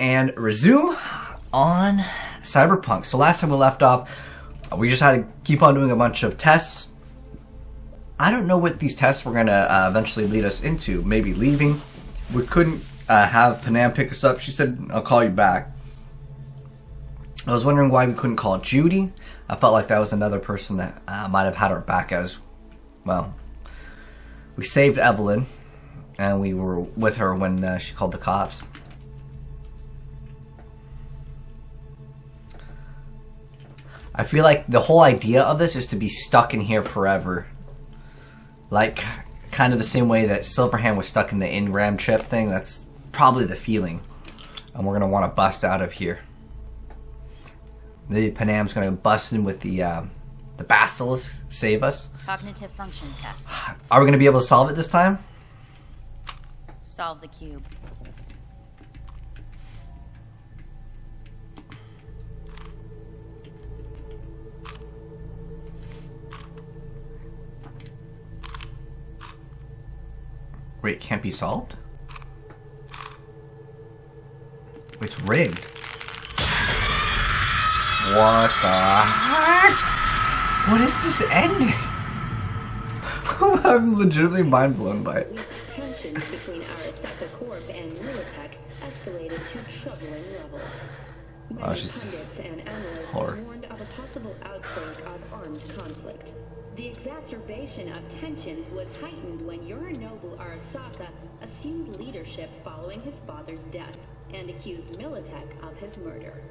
and resume on CyberPunk. So last time we left off, we just had to keep on doing a bunch of tests. I don't know what these tests were going to eventually lead us into. Maybe leaving. We couldn't have Panam pick us up. She said, I'll call you back. I was wondering why we couldn't call Judy. I felt like that was another person that might have had our back as well. We saved Evelyn, and we were with her when she called the cops. I feel like the whole idea of this is to be stuck in here forever. Like, kind of the same way that Silverhand was stuck in the Ingram chip thing. That's probably the feeling. And we're going to want to bust out of here. Maybe Panam's going to bust in with the basilisk, save us. Cognitive function test. Are we going to be able to solve it this time? Solve the cube. Wait, can't be solved? It's rigged. What the heck? What is this ending? I'm legitimately mind blown by it. Tensions between Arasaka Corp and Militech escalated to troubling levels. Many pundits and analysts warned of a possible outbreak of armed conflict. The exacerbation of tensions was heightened when Yorinobu Arasaka assumed leadership following his father's death and accused Militech of his murder.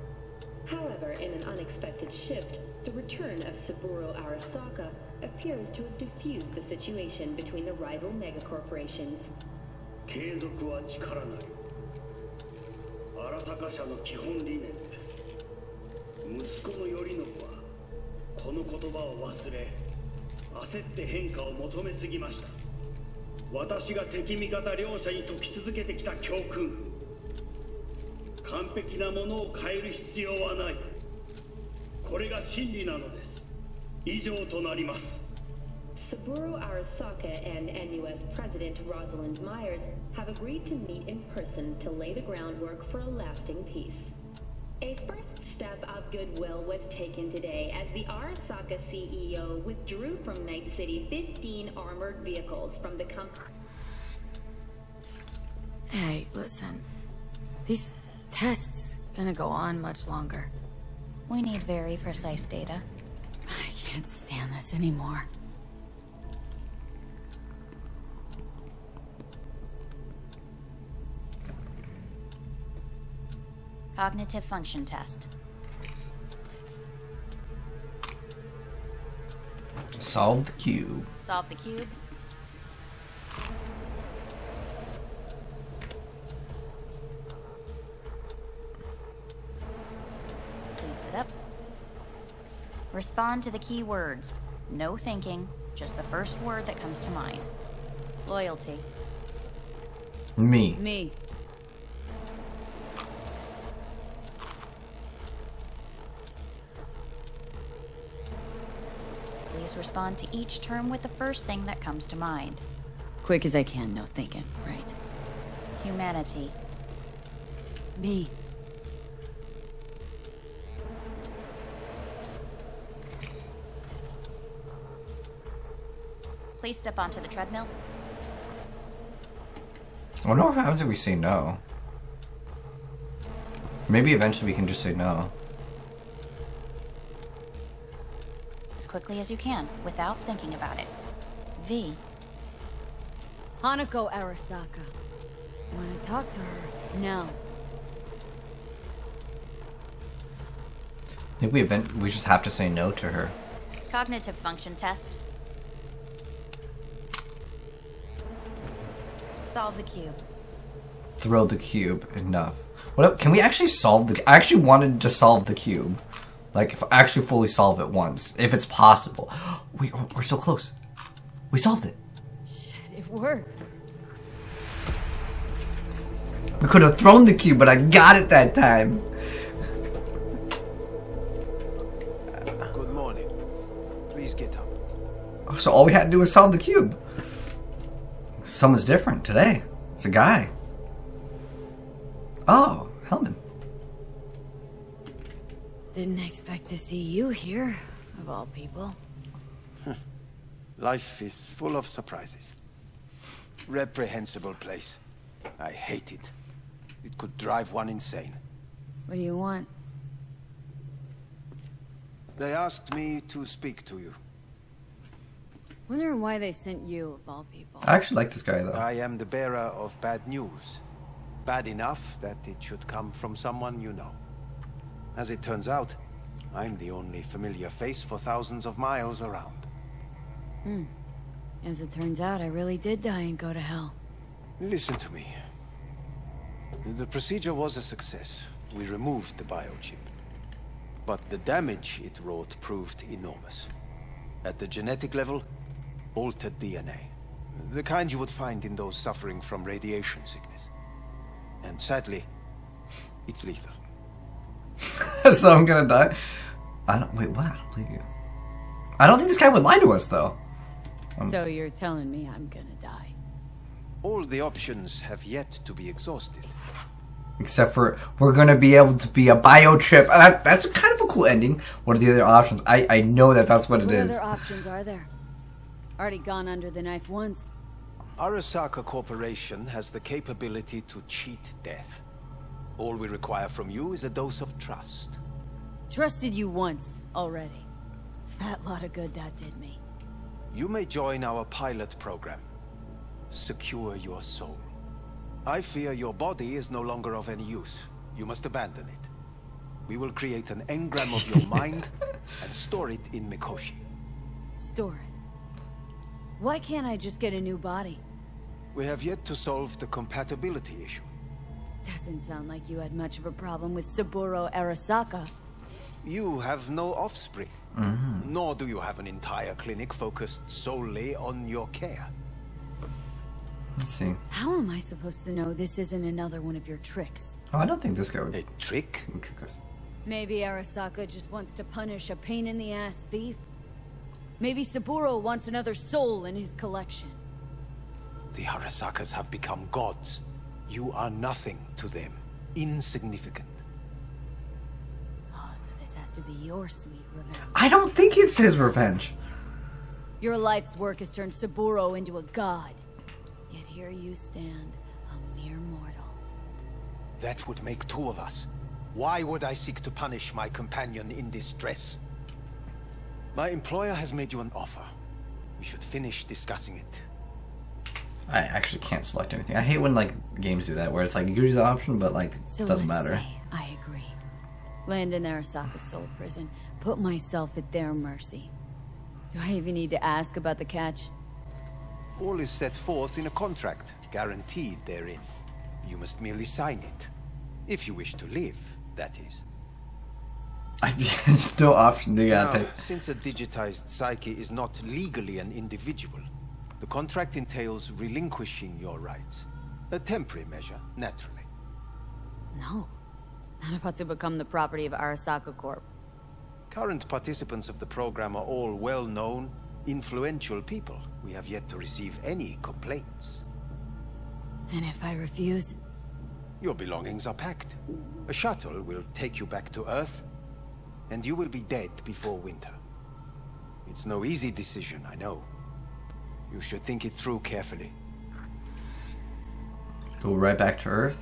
However, in an unexpected shift, the return of Saburo Arasaka appears to have diffused the situation between the rival megacorporations. 継続は力なり。Arasaka社の基本理念です。息子の頼信はこの言葉を忘れ、焦って変化を求めすぎました。私が敵味方両者に説き続けてきた教訓。完璧なものを変える必要はない。これが真理なのです。以上となります。Saburo Arasaka and NUS President Rosalind Myers have agreed to meet in person to lay the groundwork for a lasting peace. A first step of goodwill was taken today as the Arasaka CEO withdrew from Night City 15 armored vehicles from the company. Hey, listen. These tests gonna go on much longer. We need very precise data. I can't stand this anymore. Cognitive function test. Solve the cube. Solve the cube. Please sit up. Respond to the key words. No thinking, just the first word that comes to mind. Loyalty. Me. Me. Please respond to each term with the first thing that comes to mind. Quick as I can, no thinking, right? Humanity. Me. Please step onto the treadmill. I wonder what happens if we say no. Maybe eventually we can just say no. As quickly as you can, without thinking about it. V. Hanako Arasaka. I want to talk to her now. I think we just have to say no to her. Cognitive function test. Solve the cube. Throw the cube. Enough. What up? Can we actually solve the... I actually wanted to solve the cube. Like, if actually fully solve it once. If it's possible. We're so close. We solved it. Shit, it worked. We could have thrown the cube, but I got it that time. Good morning. Please get up. So all we had to do was solve the cube. Someone's different today. It's a guy. Oh, Hellman. Didn't expect to see you here, of all people. Life is full of surprises. Reprehensible place. I hate it. It could drive one insane. What do you want? They asked me to speak to you. Wonder why they sent you, of all people. I actually like this guy, though. I am the bearer of bad news. Bad enough that it should come from someone you know. As it turns out, I'm the only familiar face for thousands of miles around. As it turns out, I really did die and go to hell. Listen to me. The procedure was a success. We removed the biochip. But the damage it wrought proved enormous. At the genetic level, altered DNA. The kind you would find in those suffering from radiation sickness. And sadly, it's lethal. So I'm gonna die? Wait, what? I don't believe you. I don't think this guy would lie to us, though. So you're telling me I'm gonna die? All the options have yet to be exhausted. Except for, we're gonna be able to be a biochip. That's kind of a cool ending. What are the other options? I know that's what it is. What other options are there? Already gone under the knife once. Arasaka Corporation has the capability to cheat death. All we require from you is a dose of trust. Trusted you once already. Fat lot of good that did me. You may join our pilot program. Secure your soul. I fear your body is no longer of any use. You must abandon it. We will create an engram of your mind and store it in Mikoshi. Store it? Why can't I just get a new body? We have yet to solve the compatibility issue. Doesn't sound like you had much of a problem with Saburo Arasaka. You have no offspring. Nor do you have an entire clinic focused solely on your care. Let's see. How am I supposed to know this isn't another one of your tricks? Oh, I don't think this guy would A trick? trick us. Maybe Arasaka just wants to punish a pain-in-the-ass thief. Maybe Saburo wants another soul in his collection. The Arasakas have become gods. You are nothing to them. Insignificant. Oh, so this has to be your sweet revenge. I don't think it's his revenge. Your life's work has turned Saburo into a god. Yet here you stand, a mere mortal. That would make two of us. Why would I seek to punish my companion in distress? My employer has made you an offer. We should finish discussing it. I actually can't select anything. I hate when like games do that, where it's like you use the option, but like So doesn't let's matter. say I agree. Land in Arasaka's soul prison. Put myself at their mercy. Do I even need to ask about the catch? All is set forth in a contract, guaranteed therein. You must merely sign it. If you wish to live, that is. There's no option to Now, take. since a digitized psyche is not legally an individual, the contract entails relinquishing your rights. A temporary measure, naturally. No. Not about to become the property of Arasaka Corp. Current participants of the program are all well-known, influential people. We have yet to receive any complaints. And if I refuse? Your belongings are packed. A shuttle will take you back to Earth, and you will be dead before winter. It's no easy decision, I know. You should think it through carefully. Go right back to Earth?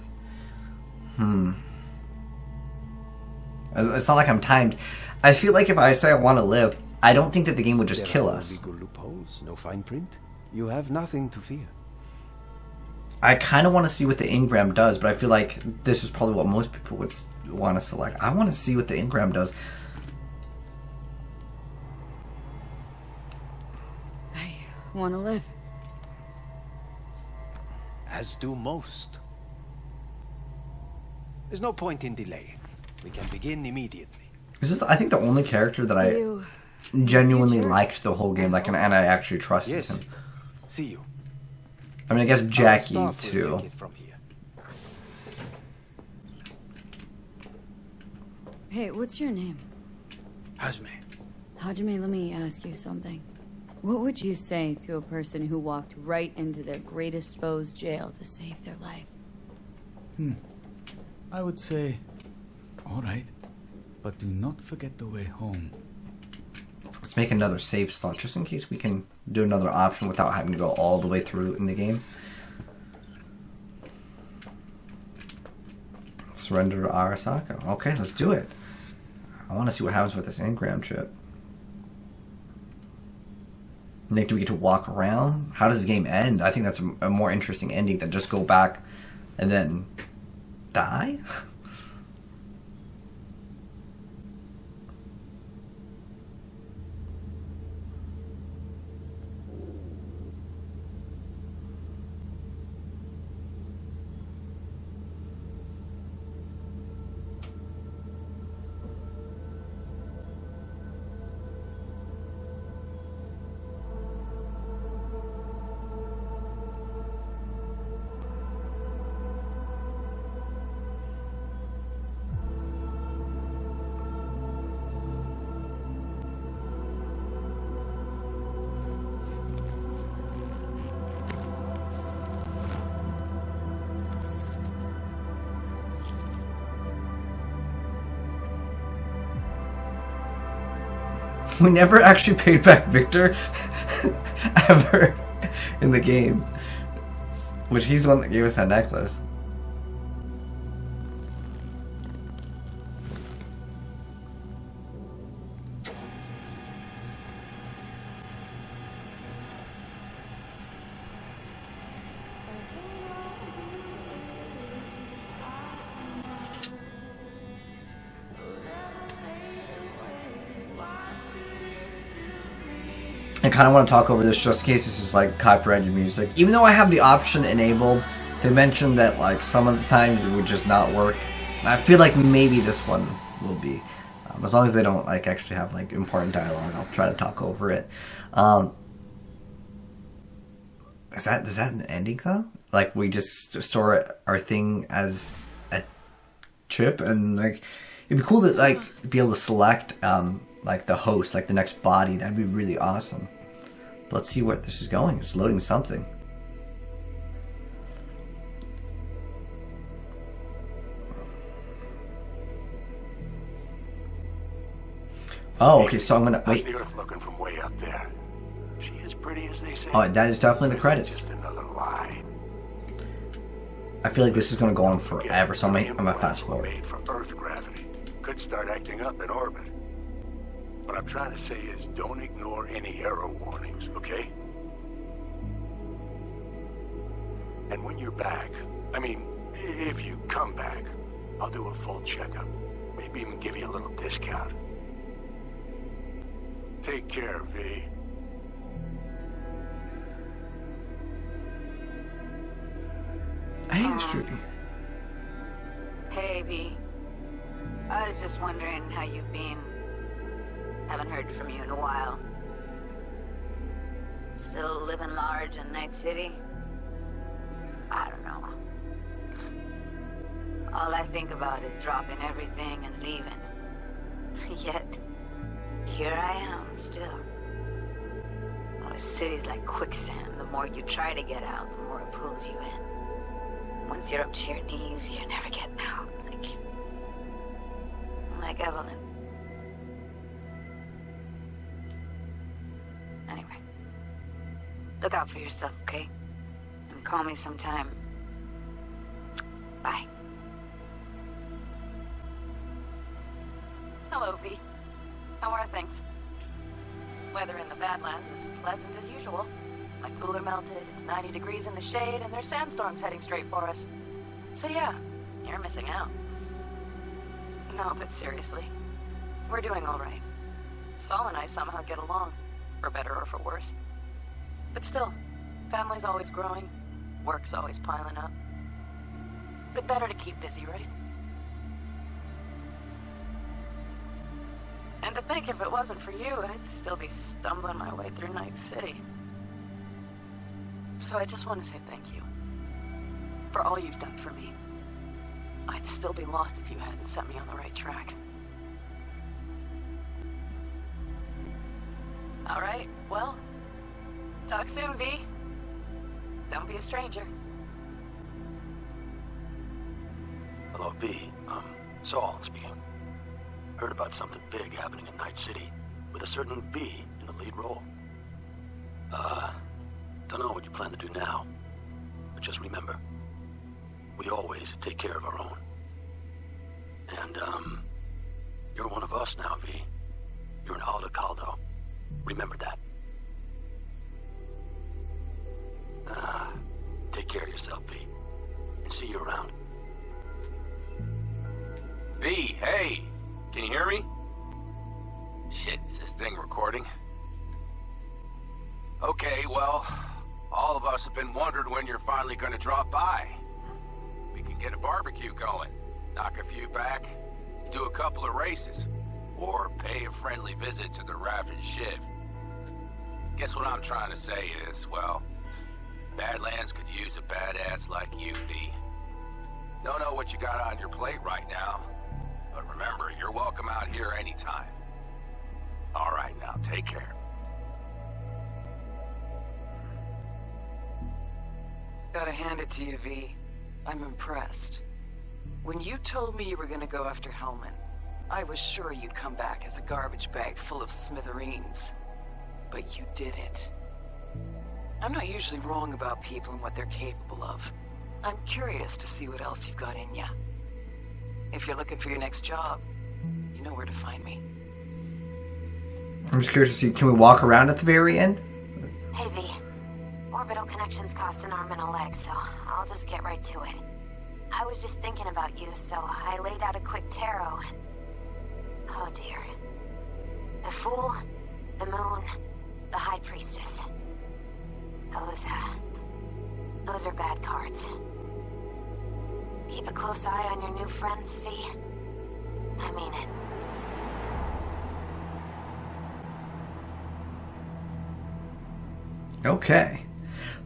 It's not like I'm timed. I feel like if I say I want to live, I don't think that the game would just kill There are no us. legal loopholes, no fine print. You have nothing to fear. I kind of want to see what the engram does, but I feel like this is probably what most people would want to select. I want to see what the engram does. I want to live. As do most. There's no point in delaying. We can begin immediately. This is, I think, the only character that I You. genuinely future? liked the whole game, like, and I actually trusted Yes. him. See you. I mean, I guess Our Jackie staff will too. take it from here. Hey, what's your name? Hajime. Hajime, let me ask you something. What would you say to a person who walked right into their greatest foe's jail to save their life? I would say, all right. but do not forget the way home. Let's make another save slot just in case we can do another option without having to go all the way through in the game. Surrender to Arasaka. Okay, let's do it. I want to see what happens with this engram chip. Nick, do we get to walk around? How does the game end? I think that's a more interesting ending than just go back and then die. We never actually paid back Victor ever in the game. Which he's the one that gave us that necklace. I kind of want to talk over this just in case this is like copyrighted music. Even though I have the option enabled, they mentioned that like some of the times it would just not work. I feel like maybe this one will be. As long as they don't like actually have like important dialogue, I'll try to talk over it. Is that an ending though? Like we just store our thing as a chip, and like it'd be cool to like be able to select like the host, like the next body. That'd be really awesome. But let's see where this is going. It's loading something. Oh, okay. So I'm gonna wait. The Earth looking from way up there. She is pretty as they say. Oh, that is definitely the credits. Just another lie. I feel like this is gonna go on forever. So I'm gonna fast forward. Made for Earth gravity. Could start acting up in orbit. What I'm trying to say is don't ignore any error warnings, okay? And when you're back, I mean, if you come back, I'll do a full checkup. Maybe even give you a little discount. Take care, V. Hey, Trudy. Hey, V. I was just wondering how you've been. Haven't heard from you in a while. Still living large in Night City? I don't know. All I think about is dropping everything and leaving. Yet, here I am, still. The city's like quicksand. The more you try to get out, the more it pulls you in. Once you're up to your knees, you're never getting out. Like Evelyn. Anyway. Look out for yourself, okay? And call me sometime. Bye. Hello, V. How are things? Weather in the Badlands is pleasant as usual. My cooler melted, it's 90 degrees in the shade, and there's sandstorms heading straight for us. So yeah, you're missing out. No, but seriously, we're doing all right. Saul and I somehow get along, for better or for worse. But still, family's always growing, work's always piling up. But better to keep busy, right? And to think if it wasn't for you, I'd still be stumbling my way through Night City. So I just want to say thank you. For all you've done for me. I'd still be lost if you hadn't set me on the right track. Alright, well, talk soon, V. Don't be a stranger. Hello, B. Saul speaking. Heard about something big happening in Night City, with a certain V in the lead role. Don't know what you plan to do now, but just remember, we always take care of our own. And, you're one of us now, V. You're an Alda Caldo. Remember that. Take care of yourself, V. And see you around. V, hey! Can you hear me? Shit, is this thing recording? Okay, well, all of us have been wondering when you're finally gonna drop by. We can get a barbecue going, knock a few back, do a couple of races, or pay a friendly visit to the Raven Shiv. Guess what I'm trying to say is, well, Badlands could use a badass like you, V. Don't know what you got on your plate right now, but remember, you're welcome out here anytime. All right, now, take care. Gotta hand it to you, V. I'm impressed. When you told me you were gonna go after Hellman, I was sure you'd come back as a garbage bag full of smithereens. But you did it. I'm not usually wrong about people and what they're capable of. I'm curious to see what else you've got in ya. If you're looking for your next job, you know where to find me. I'm just curious to see, can we walk around at the very end? Hey, V. Orbital connections cost an arm and a leg, so I'll just get right to it. I was just thinking about you, so I laid out a quick tarot and... oh dear. The Fool, the Moon, the High Priestess. Those are bad cards. Keep a close eye on your new friends, V. I mean it. Okay.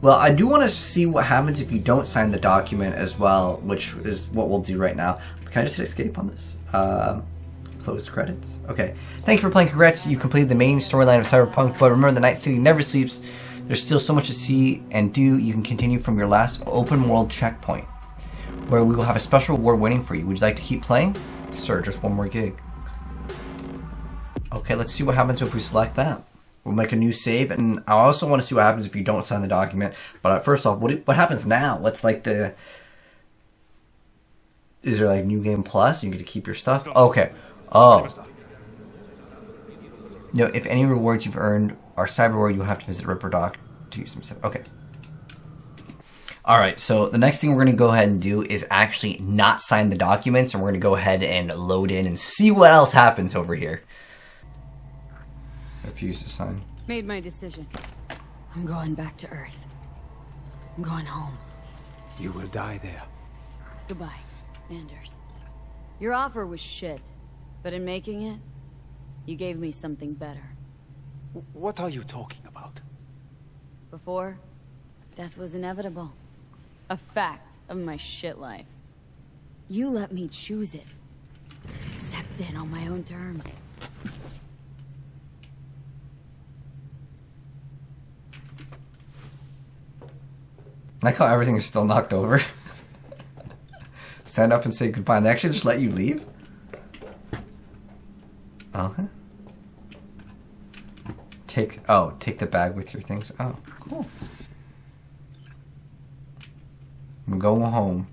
Well, I do want to see what happens if you don't sign the document as well, which is what we'll do right now. Can I just hit escape on this? Close credits. Okay. Thank you for playing. Congrats, you completed the main storyline of Cyberpunk, but remember, the Night City never sleeps. There's still so much to see and do. You can continue from your last open world checkpoint, where we will have a special reward waiting for you. Would you like to keep playing? Sir, just one more gig. Okay, let's see what happens if we select that. We'll make a new save, and I also want to see what happens if you don't sign the document. But first off, what happens now? What's like the... Is there like New Game Plus? You get to keep your stuff? Okay. Oh. No, if any rewards you've earned are cyber reward, you'll have to visit Ripper Doc to use them. Okay. Alright, so the next thing we're going to go ahead and do is actually not sign the documents, and we're going to go ahead and load in and see what else happens over here. Refuse to sign. Made my decision. I'm going back to Earth. I'm going home. You will die there. Goodbye, Anders. Your offer was shit, but in making it, you gave me something better. What are you talking about? Before, death was inevitable. A fact of my shit life. You let me choose it. Accept it on my own terms. I like how everything is still knocked over. Stand up and say goodbye. And they actually just let you leave? Okay. Take the bag with your things. Oh, cool. I'm going home.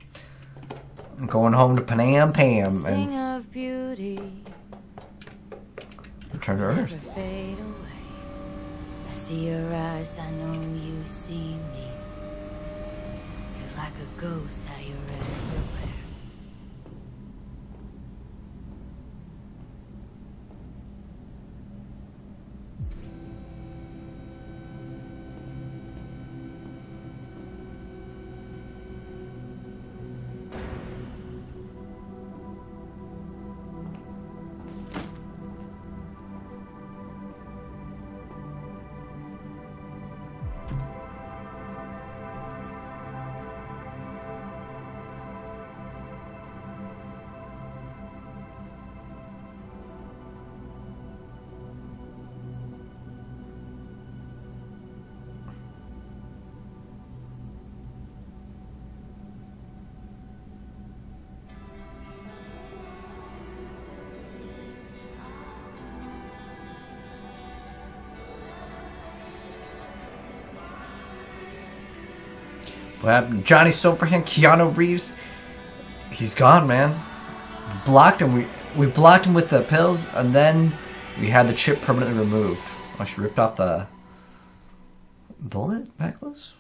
I'm going home to Panam Pam and of beauty. return to Earth. Never fade away. I see your eyes, I know you see me. You're like a ghost, how you're everywhere. What happened? Johnny Silverhand, Keanu Reeves. He's gone, man. Blocked him. We blocked him with the pills, and then we had the chip permanently removed. Oh, she ripped off the bullet necklace?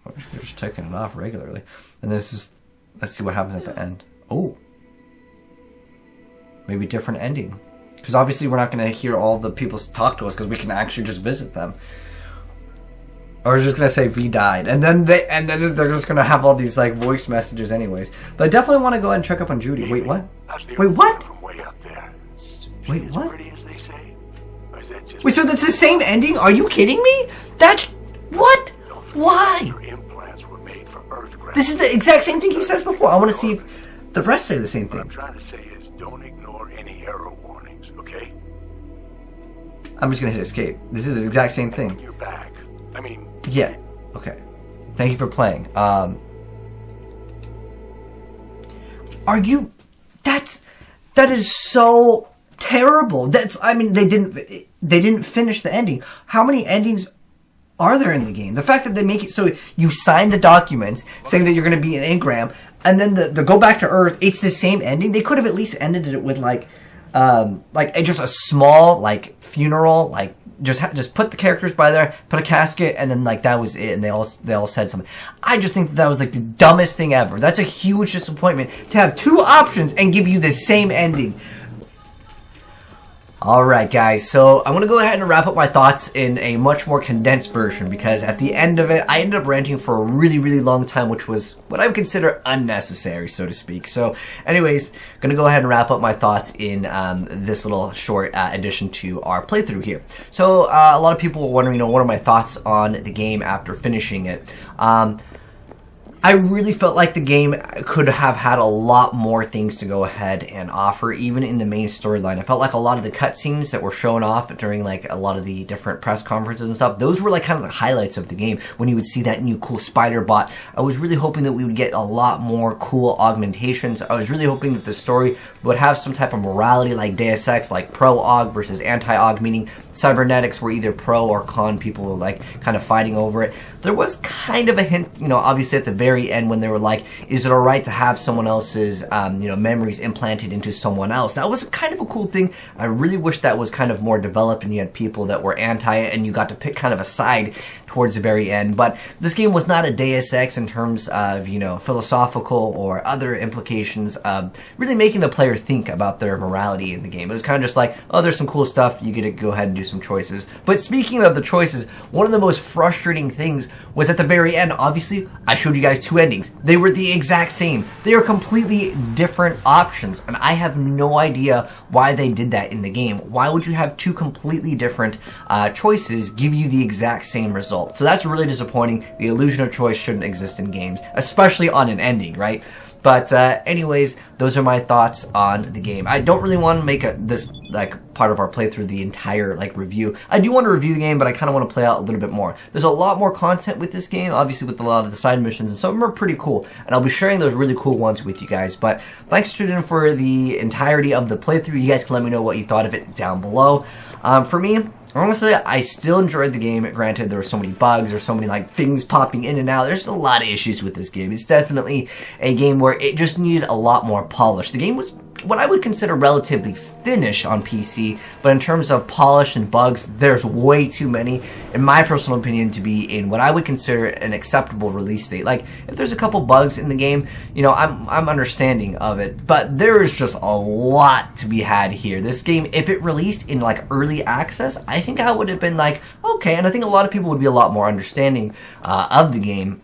Or she was just taking it off regularly. And this is... Let's see what happens at the end. Oh. Maybe different ending. Because obviously we're not going to hear all the people talk to us because we can actually just visit them. Or we're just going to say V died. And then they're just going to have all these like voice messages anyways. But I definitely want to go ahead and check up on Judy. Wait, what? Wait, what? Wait, what? Wait, so that's the same ending? Are you kidding me? That's... What? Why? This is the exact same thing he says before. I want to see if the rest say the same thing. What I'm trying to say is don't ignore any error warnings, okay? I'm just going to hit escape. This is the exact same thing. You're back. I mean... Yeah. Okay. Thank you for playing. Are you... That is so terrible. That's... I mean, they didn't finish the ending. How many endings are there in the game? The fact that they make it so you sign the documents saying that you're going to be an engram, and then the go back to Earth, it's the same ending. They could have at least ended it with like just a small like funeral, like just put the characters by there, put a casket, and then like that was it, and they all said something. I just think that was like the dumbest thing ever. That's a huge disappointment to have two options and give you the same ending. Alright guys, so I'm going to go ahead and wrap up my thoughts in a much more condensed version because at the end of it, I ended up ranting for a really, really long time, which was what I would consider unnecessary, so to speak. So anyways, going to go ahead and wrap up my thoughts in this little short addition to our playthrough here. So a lot of people were wondering, what are my thoughts on the game after finishing it? I really felt like the game could have had a lot more things to go ahead and offer, even in the main storyline. I felt like a lot of the cutscenes that were shown off during like a lot of the different press conferences and stuff, those were like kind of the highlights of the game when you would see that new cool spider bot. I was really hoping that we would get a lot more cool augmentations. I was really hoping that the story would have some type of morality like Deus Ex, like pro-aug versus anti-aug, meaning cybernetics were either pro or con, people were like kind of fighting over it. There was kind of a hint, obviously at the very end when they were like, is it alright to have someone else's memories implanted into someone else? That was kind of a cool thing. I really wish that was kind of more developed and you had people that were anti it and you got to pick kind of a side towards the very end. But this game was not a Deus Ex in terms of philosophical or other implications of really making the player think about their morality in the game. It was kind of just like, oh, there's some cool stuff, you get to go ahead and do some choices. But speaking of the choices, one of the most frustrating things was at the very end. Obviously, I showed you guys two endings. They were the exact same. They are completely different options, and I have no idea why they did that in the game. Why would you have two completely different choices give you the exact same result? So that's really disappointing. The illusion of choice shouldn't exist in games, especially on an ending, right? But anyways, those are my thoughts on the game. I don't really want to make this like part of our playthrough the entire like review. I do want to review the game, but I kind of want to play out a little bit more. There's a lot more content with this game, obviously with a lot of the side missions, and some of them are pretty cool. And I'll be sharing those really cool ones with you guys. But thanks for tuning in for the entirety of the playthrough. You guys can let me know what you thought of it down below. For me, honestly, I still enjoyed the game. Granted, there were so many bugs, there's so many like things popping in and out. There's a lot of issues with this game. It's definitely a game where it just needed a lot more polish. The game was what I would consider relatively finished on PC, but in terms of polish and bugs, there's way too many, in my personal opinion, to be in what I would consider an acceptable release date. Like, if there's a couple bugs in the game, I'm understanding of it, but there is just a lot to be had here. This game, if it released in like early access, I think I would have been like, okay, and I think a lot of people would be a lot more understanding of the game.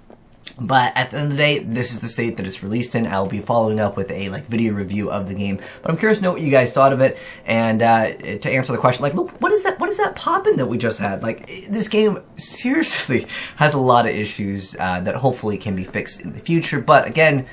But at the end of the day, this is the state that it's released in. I'll be following up with a video review of the game. But I'm curious to know what you guys thought of it, and to answer the question, like, look, what is that poppin' that we just had? Like, this game seriously has a lot of issues that hopefully can be fixed in the future. But again,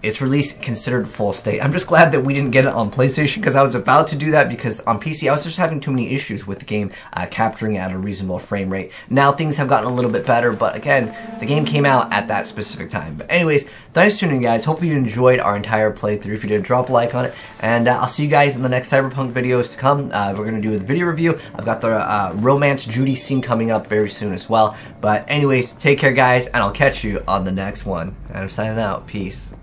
it's released considered full state. I'm just glad that we didn't get it on PlayStation, because I was about to do that, because on PC I was just having too many issues with the game capturing at a reasonable frame rate. Now things have gotten a little bit better, but again, the game came out at that specific time. But anyways, thanks for tuning in, guys. Hopefully you enjoyed our entire playthrough. If you did, drop a like on it, and I'll see you guys in the next Cyberpunk videos to come. We're going to do a video review. I've got the romance Judy scene coming up very soon as well. But anyways, take care, guys, and I'll catch you on the next one. And I'm signing out. Peace.